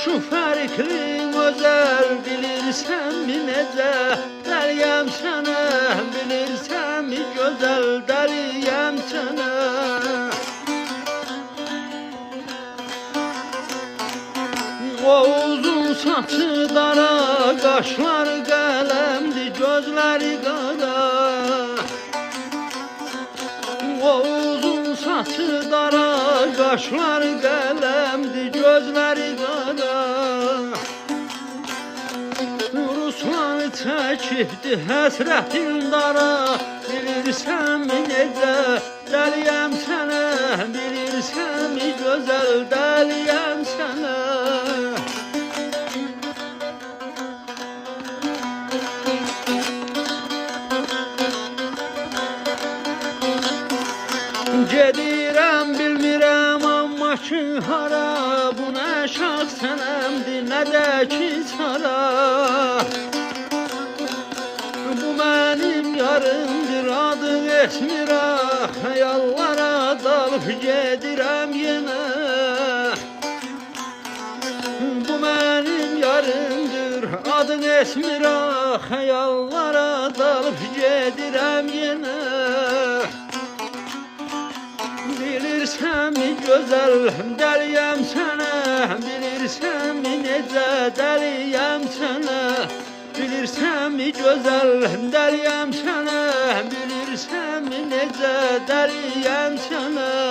şu farklı özel bilirsen mi nece deliyem sana bilirsen mi güzel deliyem sana. O uzun saçı dara kaşlar kalemdi gözleri kara. O uzun saçı dara kaşlar kalemdi gözleri kara. Ruslar çekipti hasretin dara bilirsen mi nece deliyem sana bilirsen mi güzel deliyem sana. Gedirəm bilmirəm amma ki hara, bu nə şad sənəmdir nə də ki çara. Bu mənim yarımdır adı esmira, xəyallara dalıb gedirəm yenə. Bu mənim yarımdır adı esmira, xəyallara dalıb gedirəm yenə. Bilirsen mi güzel deliyem sana, bilirsen mi nece deliyem sana. Bilirsen mi güzel deliyem sana, bilirsen mi nece deliyem sana.